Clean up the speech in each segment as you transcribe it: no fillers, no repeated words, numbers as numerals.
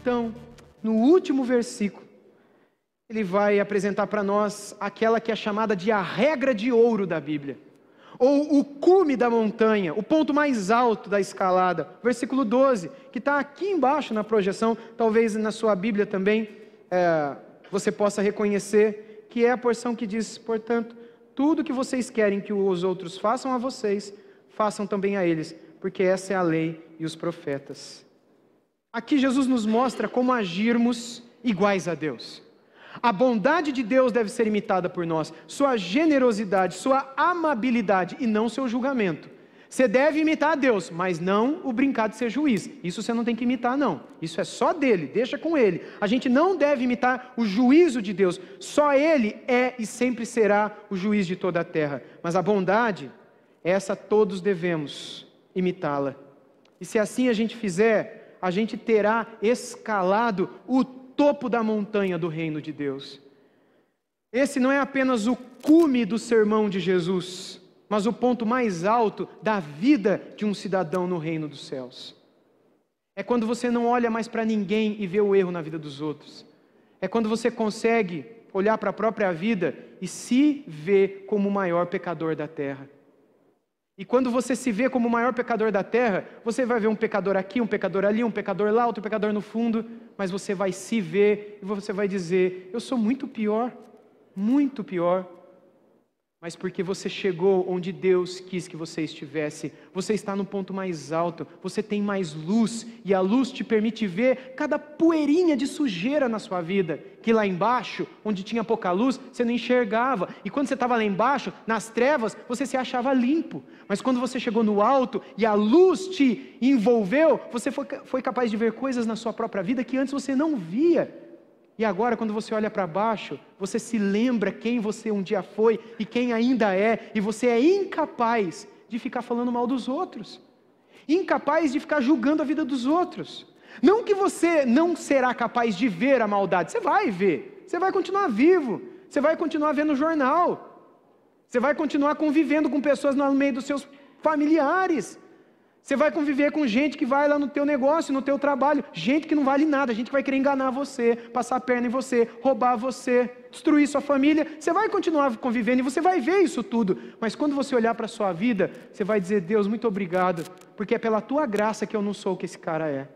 então, no último versículo, ele vai apresentar para nós aquela que é chamada de a regra de ouro da Bíblia, ou o cume da montanha, o ponto mais alto da escalada, versículo 12, que está aqui embaixo na projeção, talvez na sua Bíblia também você possa reconhecer, que é a porção que diz: portanto, tudo que vocês querem que os outros façam a vocês, façam também a eles, porque essa é a lei e os profetas. Aqui Jesus nos mostra como agirmos iguais a Deus. A bondade de Deus deve ser imitada por nós, sua generosidade, sua amabilidade e não seu julgamento. Você deve imitar a Deus, mas não o brincar de ser juiz. Isso você não tem que imitar, não. Isso é só dele, deixa com ele. A gente não deve imitar o juízo de Deus. Só ele é e sempre será o juiz de toda a terra. Mas a bondade, essa todos devemos imitá-la. E se assim a gente fizer, a gente terá escalado o topo da montanha do reino de Deus. Esse não é apenas o cume do sermão de Jesus, mas o ponto mais alto da vida de um cidadão no reino dos céus. É quando você não olha mais para ninguém e vê o erro na vida dos outros. É quando você consegue olhar para a própria vida e se vê como o maior pecador da terra. E quando você se vê como o maior pecador da terra, você vai ver um pecador aqui, um pecador ali, um pecador lá, outro pecador no fundo, mas você vai se ver e você vai dizer: eu sou muito pior, mas porque você chegou onde Deus quis que você estivesse, você está no ponto mais alto, você tem mais luz, e a luz te permite ver cada poeirinha de sujeira na sua vida, que lá embaixo, onde tinha pouca luz, você não enxergava, e quando você estava lá embaixo, nas trevas, você se achava limpo, mas quando você chegou no alto, e a luz te envolveu, você foi capaz de ver coisas na sua própria vida, que antes você não via. E agora, quando você olha para baixo, você se lembra quem você um dia foi e quem ainda é, e você é incapaz de ficar falando mal dos outros, incapaz de ficar julgando a vida dos outros. Não que você não será capaz de ver a maldade, você vai ver, você vai continuar vivo, você vai continuar vendo o jornal, você vai continuar convivendo com pessoas no meio dos seus familiares. Você vai conviver com gente que vai lá no teu negócio, no teu trabalho, gente que não vale nada, gente que vai querer enganar você, passar a perna em você, roubar você, destruir sua família. Você vai continuar convivendo e você vai ver isso tudo. Mas quando você olhar para a sua vida, você vai dizer: Deus, muito obrigado, porque é pela tua graça que eu não sou o que esse cara é.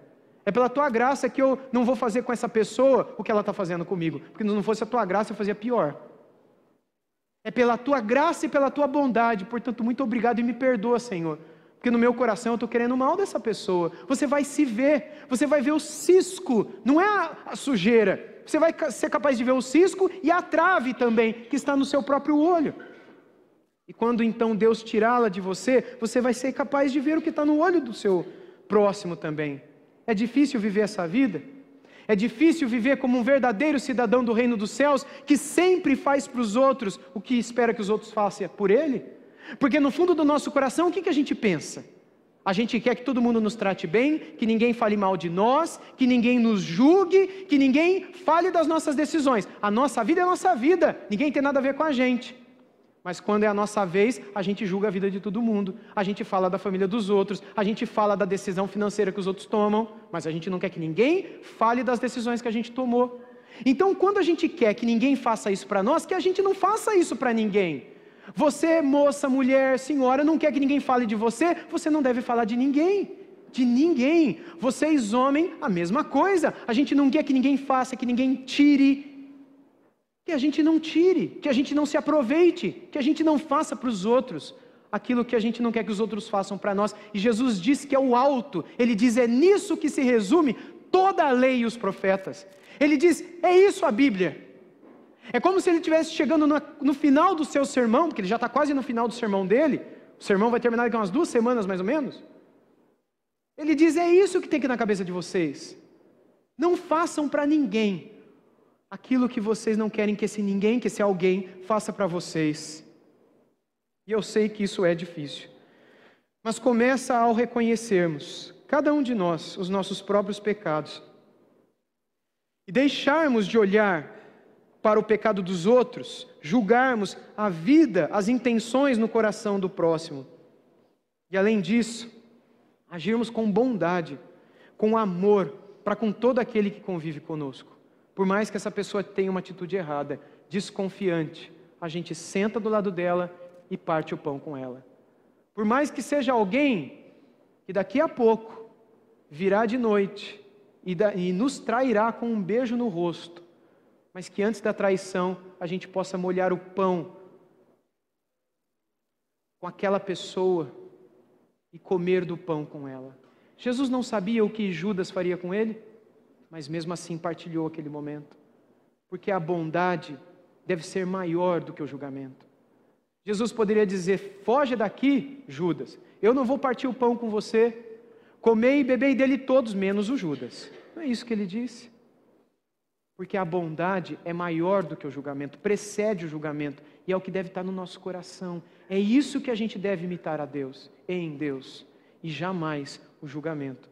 É pela tua graça que eu não vou fazer com essa pessoa o que ela está fazendo comigo, porque se não fosse a tua graça eu fazia pior. É pela tua graça e pela tua bondade, portanto, muito obrigado e me perdoa, Senhor. Porque no meu coração eu estou querendo o mal dessa pessoa. Você vai se ver, você vai ver o cisco, não é a sujeira. Você vai ser capaz de ver o cisco e a trave também, que está no seu próprio olho. E quando então Deus tirá-la de você, você vai ser capaz de ver o que está no olho do seu próximo também. É difícil viver essa vida? É difícil viver como um verdadeiro cidadão do reino dos céus, que sempre faz para os outros o que espera que os outros façam por ele? Porque no fundo do nosso coração, o que a gente pensa? A gente quer que todo mundo nos trate bem, que ninguém fale mal de nós, que ninguém nos julgue, que ninguém fale das nossas decisões. A nossa vida é a nossa vida, ninguém tem nada a ver com a gente. Mas quando é a nossa vez, a gente julga a vida de todo mundo, a gente fala da família dos outros, a gente fala da decisão financeira que os outros tomam, mas a gente não quer que ninguém fale das decisões que a gente tomou. Então, quando a gente quer que ninguém faça isso para nós, que a gente não faça isso para ninguém. Você, moça, mulher, senhora, não quer que ninguém fale de você, você não deve falar de ninguém. De ninguém. Vocês, homem, a mesma coisa. A gente não quer que ninguém faça, que ninguém tire. Que a gente não tire, que a gente não se aproveite, que a gente não faça para os outros aquilo que a gente não quer que os outros façam para nós. E Jesus diz que é o alto. Ele diz: é nisso que se resume toda a lei e os profetas. Ele diz: é isso a Bíblia. É como se ele estivesse chegando no final do seu sermão, porque ele já está quase no final do sermão dele. O sermão vai terminar daqui umas 2 semanas mais ou menos. Ele diz: é isso que tem que ir na cabeça de vocês. Não façam para ninguém aquilo que vocês não querem que esse ninguém, que esse alguém faça para vocês. E eu sei que isso é difícil. Mas começa ao reconhecermos, cada um de nós, os nossos próprios pecados. E deixarmos de olhar para o pecado dos outros, julgarmos a vida, as intenções no coração do próximo. E além disso, agirmos com bondade, com amor, para com todo aquele que convive conosco. Por mais que essa pessoa tenha uma atitude errada, desconfiante, a gente senta do lado dela e parte o pão com ela. Por mais que seja alguém que daqui a pouco virá de noite e nos trairá com um beijo no rosto, mas que antes da traição a gente possa molhar o pão com aquela pessoa e comer do pão com ela. Jesus não sabia o que Judas faria com ele, mas mesmo assim partilhou aquele momento, porque a bondade deve ser maior do que o julgamento. Jesus poderia dizer: foge daqui, Judas, eu não vou partir o pão com você, comei e bebei dele todos, menos o Judas. Não é isso que ele disse. Porque a bondade é maior do que o julgamento, precede o julgamento, e é o que deve estar no nosso coração. É isso que a gente deve imitar a Deus, em Deus, e jamais o julgamento.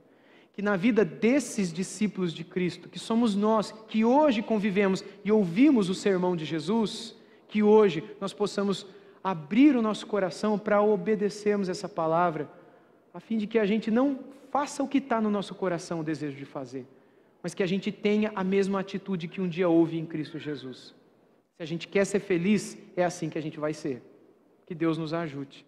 Que na vida desses discípulos de Cristo, que somos nós, que hoje convivemos e ouvimos o sermão de Jesus, que hoje nós possamos abrir o nosso coração para obedecermos essa palavra, a fim de que a gente não faça o que está no nosso coração o desejo de fazer, mas que a gente tenha a mesma atitude que um dia houve em Cristo Jesus. Se a gente quer ser feliz, é assim que a gente vai ser. Que Deus nos ajude.